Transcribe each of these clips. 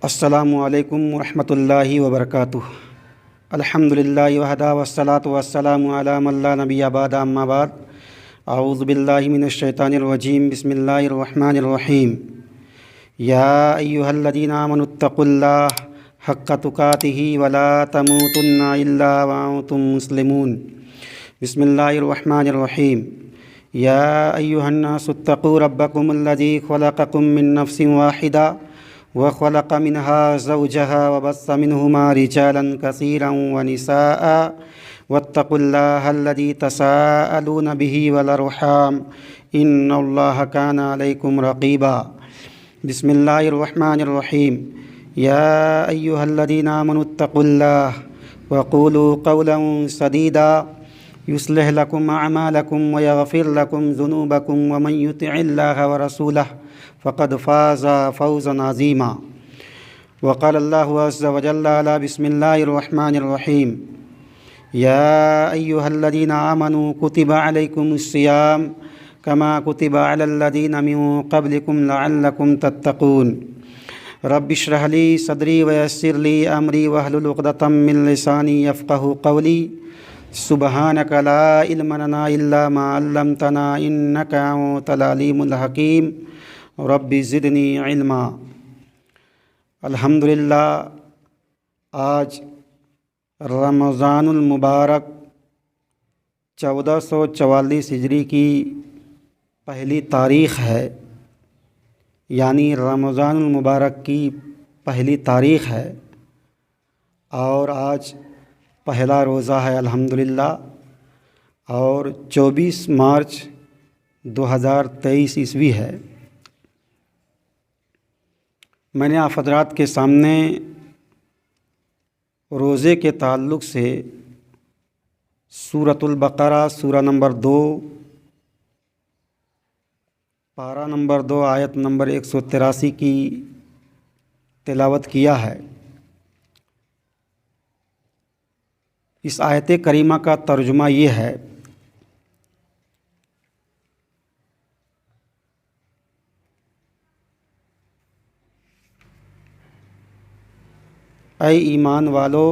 السلام علیکم ورحمۃ اللہ وبرکاتہ۔ الحمدللہ وحدہ والصلاۃ والسلام علی من لا نبی بعد، اما بعد۔ اعوذ باللہ من الشیطان الرجیم، بسم اللہ الرحمن الرحیم۔ یا ایہا الذین آمنوا اتقوا اللہ حق تقاتہ ولا تموتن الا وانتم مسلمون۔ بسم اللہ الرحمن الرحیم۔ یا ایہا الناس اتقوا ربکم الذی خلقکم من نفس واحدہ وخلق منها زوجها وبث منهما رجالا كثيرا ونساء واتقوا الله الذي تساءلون به والأرحام إن الله كان عليكم رقيبا۔ بسم الله الرحمن الرحيم۔ يا أيها الذين آمنوا اتقوا الله وقولوا قولا سديدا يصلح لكم أعمالكم ويغفر لكم ذنوبكم ومن يطع الله ورسوله فقد فاز فوزا عظیما۔ وقال اللہ عز وجل علی بسم اللہ الرحمن الرحیم۔ یا ایہا الذین آمنوا کتب علیکم الصیام کما کتب علی الذین من قبلکم لعلکم تتقون۔ رب اشرح لی صدری ویسر لی امری واحلل عقدۃ من لسانی یفقہوا قولی۔ سبحانک لا علم لنا الا ما علمتنا انک انت العلیم الحکیم۔ رب زدنی علما۔ الحمدللہ، آج رمضان المبارک 1444 ہجری کی پہلی تاریخ ہے، یعنی رمضان المبارک کی پہلی تاریخ ہے، اور آج پہلا روزہ ہے الحمدللہ، اور 24 مارچ 2023 عیسوی ہے۔ میں نے آپ حضرات کے سامنے روزے کے تعلق سے سورۃ البقرہ سورہ نمبر 2 پارہ نمبر 2 آیت نمبر 183 کی تلاوت کیا ہے۔ اس آیت کریمہ کا ترجمہ یہ ہے: اے ایمان والو،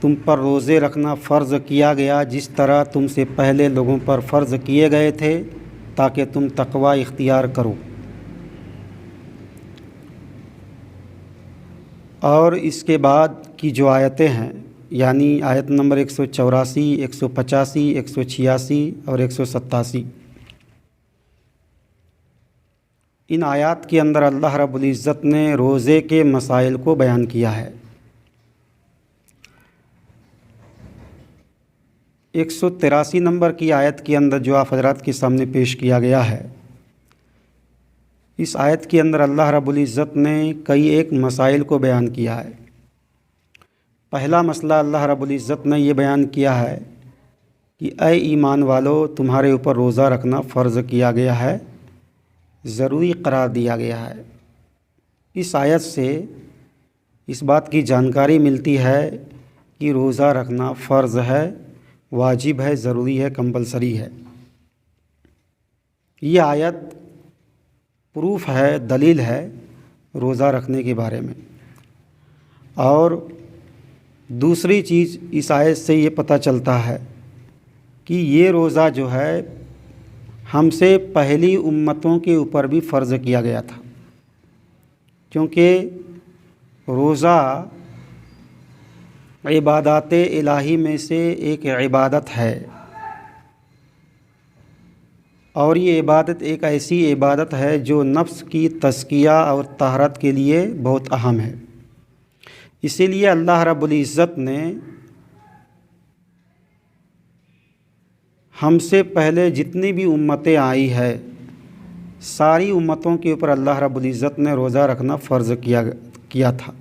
تم پر روزے رکھنا فرض کیا گیا جس طرح تم سے پہلے لوگوں پر فرض کیے گئے تھے، تاکہ تم تقوی اختیار کرو۔ اور اس کے بعد کی جو آیتیں ہیں، یعنی آیت نمبر 184، 185، 186 اور 187، ان آیات کے اندر اللہ رب العزت نے روزے کے مسائل کو بیان کیا ہے۔ 183 نمبر کی آیت کے اندر جو آپ حضرات کے سامنے پیش کیا گیا ہے، اس آیت کے اندر اللہ رب العزت نے کئی ایک مسائل کو بیان کیا ہے۔ پہلا مسئلہ اللہ رب العزت نے یہ بیان کیا ہے کہ اے ایمان والو، تمہارے اوپر روزہ رکھنا فرض کیا گیا ہے، ضروری قرار دیا گیا ہے۔ اس آیت سے اس بات کی جانکاری ملتی ہے کہ روزہ رکھنا فرض ہے، واجب ہے، ضروری ہے، کمپلسری ہے۔ یہ آیت پروف ہے، دلیل ہے روزہ رکھنے کے بارے میں۔ اور دوسری چیز اس آیت سے یہ پتہ چلتا ہے کہ یہ روزہ جو ہے ہم سے پہلی امتوں کے اوپر بھی فرض کیا گیا تھا، کیونکہ روزہ عبادات الہی میں سے ایک عبادت ہے، اور یہ عبادت ایک ایسی عبادت ہے جو نفس کی تزکیہ اور طہارت کے لیے بہت اہم ہے۔ اسی لیے اللہ رب العزت نے ہم سے پہلے جتنی بھی امتیں آئی ہے، ساری امتوں کے اوپر اللہ رب العزت نے روزہ رکھنا فرض کیا تھا۔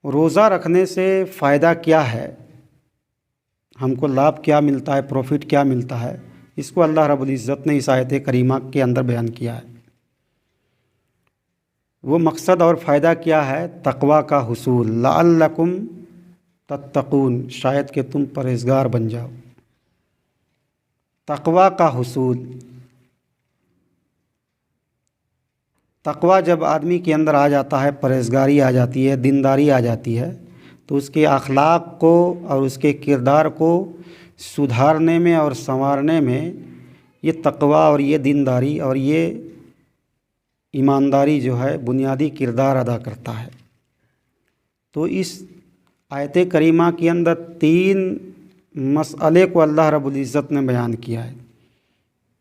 روزہ رکھنے سے فائدہ کیا ہے، ہم کو لابھ کیا ملتا ہے، پروفٹ کیا ملتا ہے، اس کو اللہ رب العزت نے اس آیت کریمہ کے اندر بیان کیا ہے۔ وہ مقصد اور فائدہ کیا ہے؟ تقوی کا حصول، لعلکم تتقون، شاید کہ تم پرہیزگار بن جاؤ۔ تقوی کا حصول، تقویٰ جب آدمی کے اندر آ جاتا ہے، پرہیزگاری آ جاتی ہے، دینداری آ جاتی ہے، تو اس کے اخلاق کو اور اس کے کردار کو سدھارنے میں اور سنوارنے میں یہ تقویٰ اور یہ دینداری اور یہ ایمانداری جو ہے بنیادی کردار ادا کرتا ہے۔ تو اس آیت کریمہ کے اندر 3 مسئلے کو اللہ رب العزت نے بیان کیا ہے،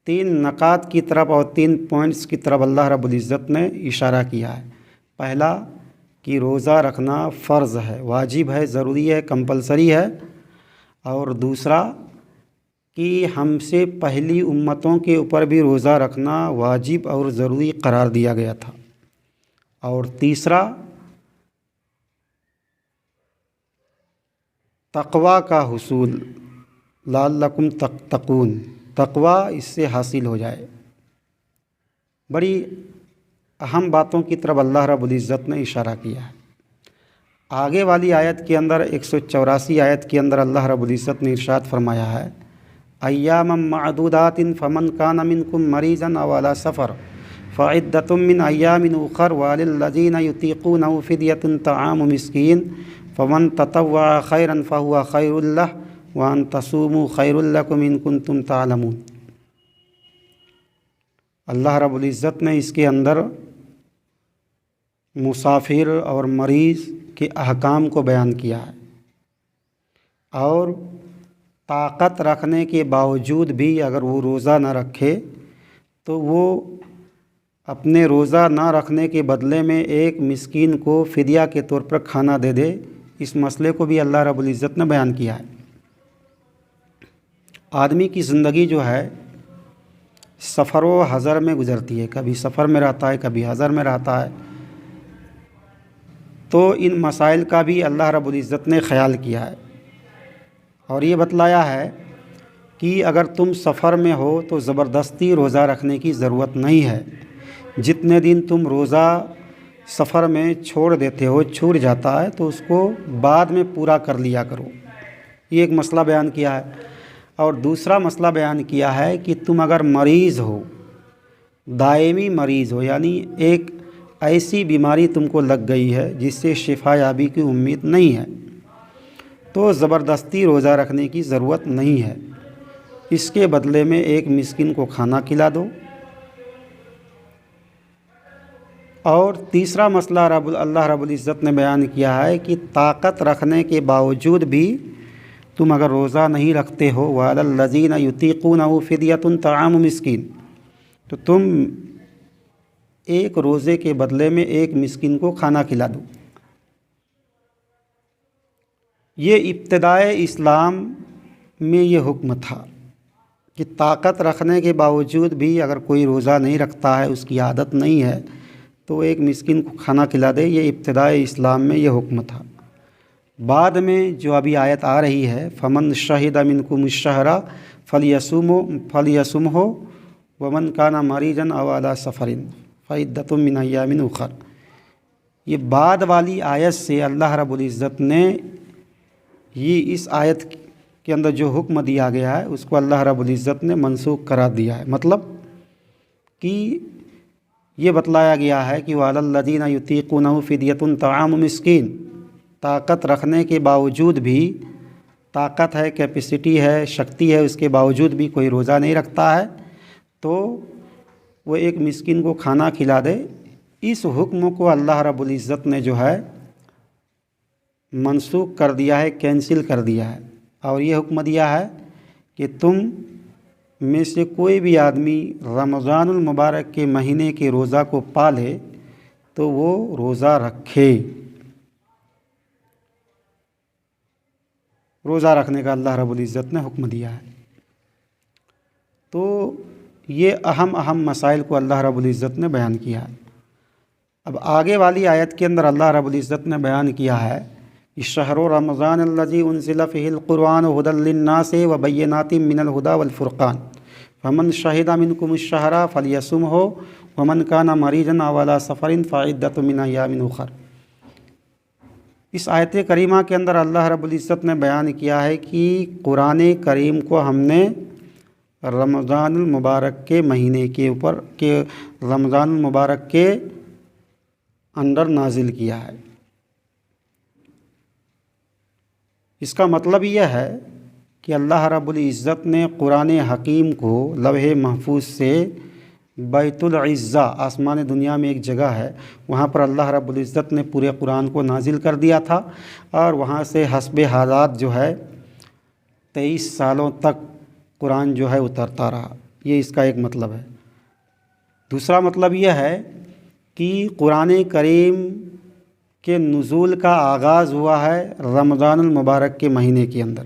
3 نکات کی طرف اور 3 پوائنٹس کی طرف اللہ رب العزت نے اشارہ کیا ہے۔ پہلا کہ روزہ رکھنا فرض ہے، واجب ہے، ضروری ہے، کمپلسری ہے، اور دوسرا کہ ہم سے پہلی امتوں کے اوپر بھی روزہ رکھنا واجب اور ضروری قرار دیا گیا تھا، اور تیسرا تقویٰ کا حصول، لعلکم تتقون، تقویٰ اس سے حاصل ہو جائے۔ بڑی اہم باتوں کی طرف اللہ رب العزت نے اشارہ کیا ہے۔ آگے والی آیت کے اندر 184 آیت کے اندر اللہ رب العزت نے ارشاد فرمایا ہے، ایاما معدودات فمن کان منکم مریضا او علی سفر فعدۃ من ایام اخر وللذین یطیقونہ فدیۃ طعام مسکین فمن تطوع خیرا فہو خیر لہ وان تصوموا خیر لکم ان کنتم تعلمون۔ اللہ رب العزت نے اس کے اندر مسافر اور مریض کے احکام کو بیان کیا ہے، اور طاقت رکھنے کے باوجود بھی اگر وہ روزہ نہ رکھے تو وہ اپنے روزہ نہ رکھنے کے بدلے میں ایک مسکین کو فدیہ کے طور پر کھانا دے دے۔ اس مسئلے کو بھی اللہ رب العزت نے بیان کیا ہے۔ آدمی کی زندگی جو ہے سفر و حضر میں گزرتی ہے، کبھی سفر میں رہتا ہے، کبھی حضر میں رہتا ہے، تو ان مسائل کا بھی اللہ رب العزت نے خیال کیا ہے، اور یہ بتلایا ہے کہ اگر تم سفر میں ہو تو زبردستی روزہ رکھنے کی ضرورت نہیں ہے۔ جتنے دن تم روزہ سفر میں چھوڑ دیتے ہو، چھوٹ جاتا ہے، تو اس کو بعد میں پورا کر لیا کرو، یہ ایک مسئلہ بیان کیا ہے۔ اور دوسرا مسئلہ بیان کیا ہے کہ تم اگر مریض ہو، دائمی مریض ہو، یعنی ایک ایسی بیماری تم کو لگ گئی ہے جس سے شفا یابی کی امید نہیں ہے، تو زبردستی روزہ رکھنے کی ضرورت نہیں ہے، اس کے بدلے میں ایک مسکین کو کھانا کھلا دو۔ اور تیسرا مسئلہ اللہ رب العزت نے بیان کیا ہے کہ طاقت رکھنے کے باوجود بھی تم اگر روزہ نہیں رکھتے ہو، وَعَلَى الَّذِينَ يُطِيقُونَهُ فِدْيَةٌ طَعَامُ مسکین، تو تم ایک روزے کے بدلے میں ایک مسکین کو کھانا کھلا دو۔ یہ ابتدائے اسلام میں یہ حکم تھا کہ طاقت رکھنے کے باوجود بھی اگر کوئی روزہ نہیں رکھتا ہے، اس کی عادت نہیں ہے، تو ایک مسکین کو کھانا کھلا دے۔ یہ ابتدائے اسلام میں یہ حکم تھا۔ بعد میں جو ابھی آیت آ رہی ہے، فمن شہد منکم الشہر فلیصمہ ومن کان مریضا او علی سفر فعدۃ من ایام اخر، یہ بعد والی آیت سے اللہ رب العزت نے یہ اس آیت کے اندر جو حکم دیا گیا ہے اس کو اللہ رب العزت نے منسوخ قرار دیا ہے۔ مطلب کہ یہ بتلایا گیا ہے کہ وَعَلَى الَّذِينَ يُطِيقُونَهُ فِدْيَةٌ طَعَامُ مسکین، طاقت رکھنے کے باوجود بھی، طاقت ہے، کیپیسٹی ہے، شکتی ہے، اس کے باوجود بھی کوئی روزہ نہیں رکھتا ہے تو وہ ایک مسکین کو کھانا کھلا دے۔ اس حکم کو اللہ رب العزت نے جو ہے منسوخ کر دیا ہے، کینسل کر دیا ہے، اور یہ حکم دیا ہے کہ تم میں سے کوئی بھی آدمی رمضان المبارک کے مہینے کے روزہ کو پالے تو وہ روزہ رکھے۔ روزہ رکھنے کا اللہ رب العزت نے حکم دیا ہے۔ تو یہ اہم مسائل کو اللہ رب العزت نے بیان کیا ہے۔ اب آگے والی آیت کے اندر اللہ رب العزت نے بیان کیا ہے، شہر رمضان الذی انزل فیہ القرآن ھدی للناس وبینات من الھدی والفرقان فمن شہد منکم الشہر فلیصمہ ومن کان مریضا او علی سفر فعدۃ من ایام اخر۔ اس آیت کریمہ کے اندر اللہ رب العزت نے بیان کیا ہے کہ قرآن کریم کو ہم نے رمضان المبارک کے مہینے کے اوپر کہ رمضان المبارک کے اندر نازل کیا ہے۔ اس کا مطلب یہ ہے کہ اللہ رب العزت نے قرآن حکیم کو لوح محفوظ سے بیت العزہ، آسمان دنیا میں ایک جگہ ہے، وہاں پر اللہ رب العزت نے پورے قرآن کو نازل کر دیا تھا، اور وہاں سے حسب حالات جو ہے 23 سالوں تک قرآن جو ہے اترتا رہا۔ یہ اس کا ایک مطلب ہے۔ دوسرا مطلب یہ ہے کہ قرآن کریم کے نزول کا آغاز ہوا ہے رمضان المبارک کے مہینے کے اندر،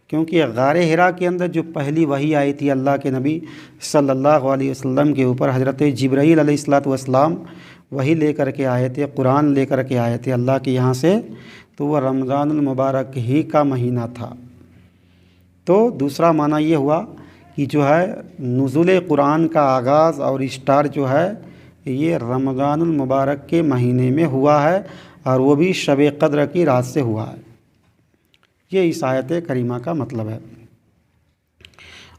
کیونکہ غار حرا کے اندر جو پہلی وحی آئی تھی اللہ کے نبی صلی اللہ علیہ وسلم کے اوپر، حضرت جبرائیل علیہ السلام وحی لے کر کے آئے تھے، قرآن لے کر کے آئے تھے اللہ کے یہاں سے، تو وہ رمضان المبارک ہی کا مہینہ تھا۔ تو دوسرا معنی یہ ہوا کہ جو ہے نزول قرآن کا آغاز اور اسٹار جو ہے یہ رمضان المبارک کے مہینے میں ہوا ہے، اور وہ بھی شب قدر کی رات سے ہوا ہے۔ یہ اس آیت کریمہ کا مطلب ہے۔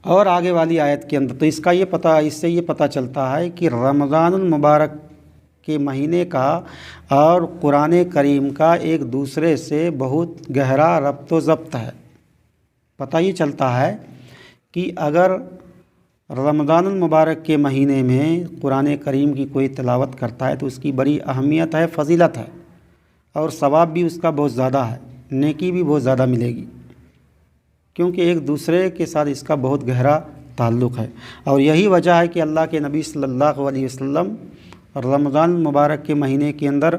اور آگے والی آیت کے اندر تو اس سے یہ پتہ چلتا ہے کہ رمضان المبارک کے مہینے کا اور قرآن کریم کا ایک دوسرے سے بہت گہرا ربط و ضبط ہے۔ پتہ یہ چلتا ہے کہ اگر رمضان المبارک کے مہینے میں قرآن کریم کی کوئی تلاوت کرتا ہے تو اس کی بڑی اہمیت ہے، فضیلت ہے، اور ثواب بھی اس کا بہت زیادہ ہے، نیکی بھی بہت زیادہ ملے گی، کیونکہ ایک دوسرے کے ساتھ اس کا بہت گہرا تعلق ہے۔ اور یہی وجہ ہے کہ اللہ کے نبی صلی اللہ علیہ وسلم رمضان المبارک کے مہینے کے اندر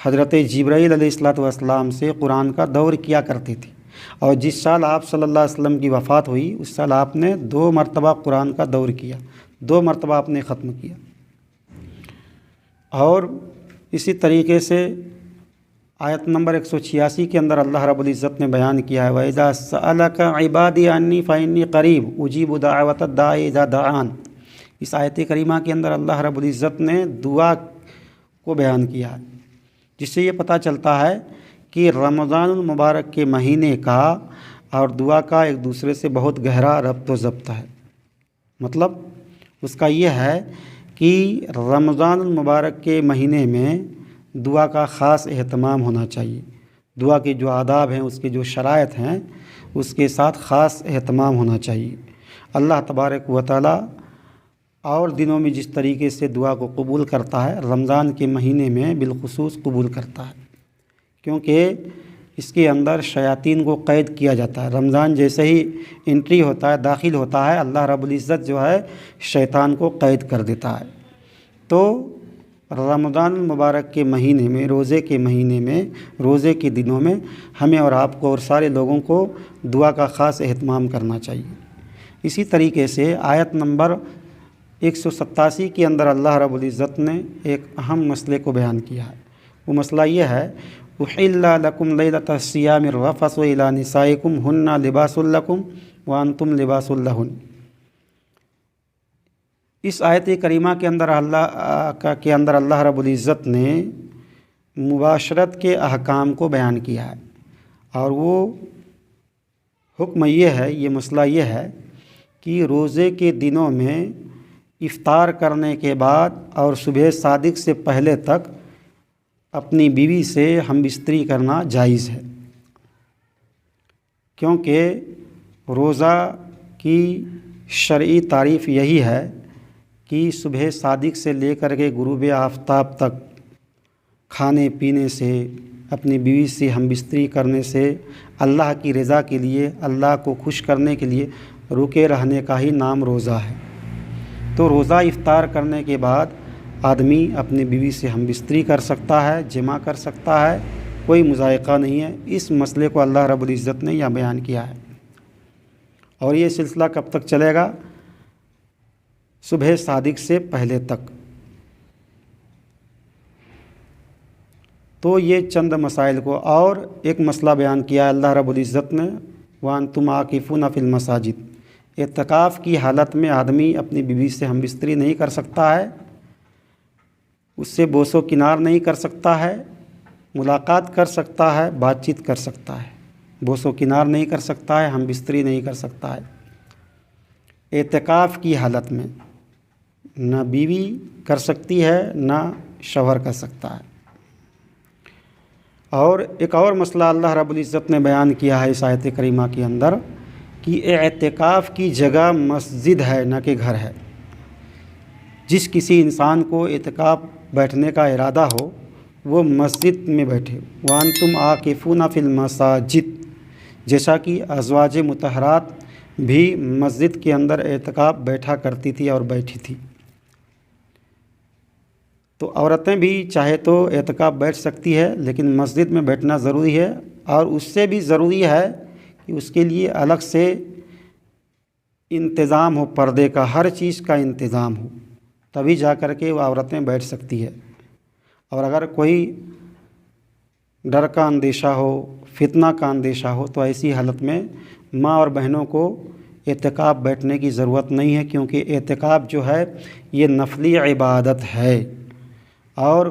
حضرت جبرائیل علیہ السلام سے قرآن کا دور کیا کرتے تھے، اور جس سال آپ صلی اللہ علیہ وسلم کی وفات ہوئی اس سال آپ نے 2 مرتبہ قرآن کا دور کیا، 2 مرتبہ آپ نے ختم کیا۔ اور اسی طریقے سے آیت نمبر 186 کے اندر اللہ رب العزت نے بیان کیا ہے وَإِذَا سَأَلَكَ عِبَادِي عَنِّي فَإِنِّي قَرِيبٌ أُجِيبُ دَعْوَةَ الدَّاعِ إِذَا دَعَانِ۔ اس آیت کریمہ کے اندر اللہ رب العزت نے دعا کو بیان کیا ہے، جس سے یہ پتہ چلتا ہے کہ رمضان المبارک کے مہینے کا اور دعا کا ایک دوسرے سے بہت گہرا ربط و ضبط ہے۔ مطلب اس کا یہ ہے کہ رمضان المبارک کے مہینے میں دعا کا خاص اہتمام ہونا چاہیے، دعا کے جو آداب ہیں، اس کے جو شرائط ہیں، اس کے ساتھ خاص اہتمام ہونا چاہیے۔ اللہ تبارک و تعالیٰ اور دنوں میں جس طریقے سے دعا کو قبول کرتا ہے، رمضان کے مہینے میں بالخصوص قبول کرتا ہے، کیونکہ اس کے اندر شیاطین کو قید کیا جاتا ہے۔ رمضان جیسے ہی انٹری ہوتا ہے، داخل ہوتا ہے، اللہ رب العزت جو ہے شیطان کو قید کر دیتا ہے۔ تو رمضان المبارک کے مہینے میں، روزے کے مہینے میں، روزے کے دنوں میں ہمیں اور آپ کو اور سارے لوگوں کو دعا کا خاص اہتمام کرنا چاہیے۔ اسی طریقے سے آیت نمبر 187 کے اندر اللہ رب العزت نے ایک اہم مسئلے کو بیان کیا ہے۔ وہ مسئلہ یہ ہے أُحِلَّ لَكُمْ لَيْلَةَ الصِّيَامِ الرَّفَثُ إِلَىٰ نِسَائِكُمْ هُنَّ لِبَاسٌ لَكُمْ وَأَنْتُمْ لِبَاسٌ لَهُنَّ۔ اس آیت کریمہ کے اندر اللہ رب العزت نے مباشرت کے احکام کو بیان کیا ہے، اور وہ حکم یہ ہے، یہ مسئلہ یہ ہے کہ روزے کے دنوں میں افطار کرنے کے بعد اور صبح صادق سے پہلے تک اپنی بیوی سے ہم بستری کرنا جائز ہے، کیونکہ روزہ کی شرعی تعریف یہی ہے کہ صبح صادق سے لے کر کے غروب آفتاب تک کھانے پینے سے، اپنی بیوی سے ہم بستری کرنے سے، اللہ کی رضا کے لیے، اللہ کو خوش کرنے کے لیے رکے رہنے کا ہی نام روزہ ہے۔ تو روزہ افطار کرنے کے بعد آدمی اپنی بیوی سے ہم بستری کر سکتا ہے، جمع کر سکتا ہے، کوئی مضائقہ نہیں ہے۔ اس مسئلے کو اللہ رب العزت نے یہاں بیان کیا ہے، اور یہ سلسلہ کب تک چلے گا؟ صبح صادق سے پہلے تک۔ تو یہ چند مسائل کو، اور ایک مسئلہ بیان کیا اللہ رب العزت نے وَأَنْتُمْ عَاكِفُونَ فِي الْمَسَاجِدِ۔ اعتکاف کی حالت میں آدمی اپنی بیوی سے ہم بستری نہیں کر سکتا ہے، اس سے بوس و کنار نہیں کر سکتا ہے، ملاقات کر سکتا ہے، بات چیت کر سکتا ہے، بوس و کنار نہیں کر سکتا ہے، ہم بستری نہیں کر سکتا ہے۔ اعتکاف کی حالت میں نہ بیوی کر سکتی ہے نہ شوہر کر سکتا ہے۔ اور ایک اور مسئلہ اللہ رب العزت نے بیان کیا ہے اس آیت کریمہ کے اندر کہ اعتکاف کی جگہ مسجد ہے نہ کہ گھر ہے۔ جس کسی انسان کو اعتکاف بیٹھنے کا ارادہ ہو وہ مسجد میں بیٹھے۔ وَأَنْتُمْ عَاكِفُونَ فِي الْمَسَاجِدِ، جیسا کہ ازواج مطہرات بھی مسجد کے اندر اعتکاف بیٹھا کرتی تھی اور بیٹھی تھی۔ تو عورتیں بھی چاہے تو اعتکاف بیٹھ سکتی ہے، لیکن مسجد میں بیٹھنا ضروری ہے، اور اس سے بھی ضروری ہے کہ اس کے لیے الگ سے انتظام ہو، پردے کا، ہر چیز کا انتظام ہو، تبھی جا کر کے وہ عورتیں بیٹھ سکتی ہے۔ اور اگر کوئی ڈر کا اندیشہ ہو، فتنہ کا اندیشہ ہو، تو ایسی حالت میں ماں اور بہنوں کو اعتکاف بیٹھنے کی ضرورت نہیں ہے، کیونکہ اعتکاف جو ہے یہ نفلی عبادت ہے، اور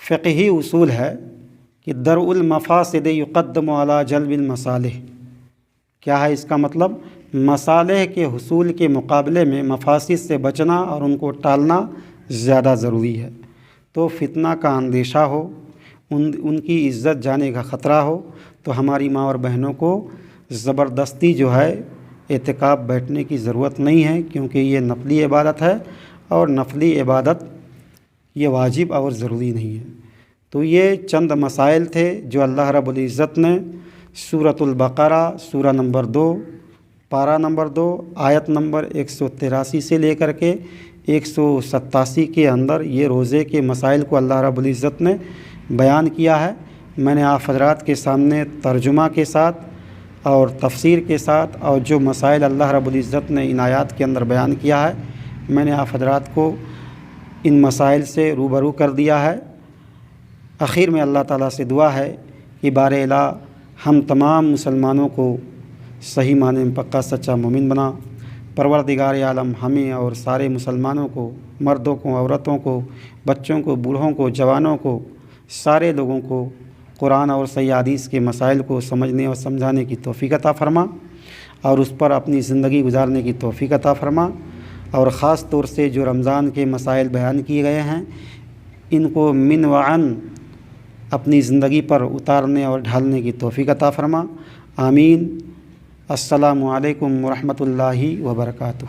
فقہی اصول ہے کہ درء المفاسد یقدم علی جلب المصالح۔ کیا ہے اس کا مطلب؟ مصالح کے حصول کے مقابلے میں مفاسد سے بچنا اور ان کو ٹالنا زیادہ ضروری ہے۔ تو فتنہ کا اندیشہ ہو، ان کی عزت جانے کا خطرہ ہو، تو ہماری ماں اور بہنوں کو زبردستی جو ہے اعتکاف بیٹھنے کی ضرورت نہیں ہے، کیونکہ یہ نفلی عبادت ہے، اور نفلی عبادت یہ واجب اور ضروری نہیں ہے۔ تو یہ چند مسائل تھے جو اللہ رب العزت نے سورۃ البقرہ سورہ نمبر 2 پارہ نمبر 2 آیت نمبر 183 سے لے کر کے 187 کے اندر یہ روزے کے مسائل کو اللہ رب العزت نے بیان کیا ہے۔ میں نے آپ حضرات کے سامنے ترجمہ کے ساتھ اور تفسیر کے ساتھ اور جو مسائل اللہ رب العزت نے ان آیات کے اندر بیان کیا ہے، میں نے آپ حضرات کو ان مسائل سے روبرو کر دیا ہے۔ آخر میں اللہ تعالیٰ سے دعا ہے کہ بار الہ ہم تمام مسلمانوں کو صحیح معنی میں پکا سچا مومن بنا۔ پروردگار عالم ہمیں اور سارے مسلمانوں کو، مردوں کو، عورتوں کو، بچوں کو، بوڑھوں کو، جوانوں کو، سارے لوگوں کو قرآن اور صحیح حدیث کے مسائل کو سمجھنے اور سمجھانے کی توفیق عطا فرما، اور اس پر اپنی زندگی گزارنے کی توفیق عطا فرما۔ اور خاص طور سے جو رمضان کے مسائل بیان کیے گئے ہیں، ان کو من وعن اپنی زندگی پر اتارنے اور ڈھالنے کی توفیق عطا فرما۔ آمین۔ السلام علیکم ورحمۃ اللہ وبرکاتہ۔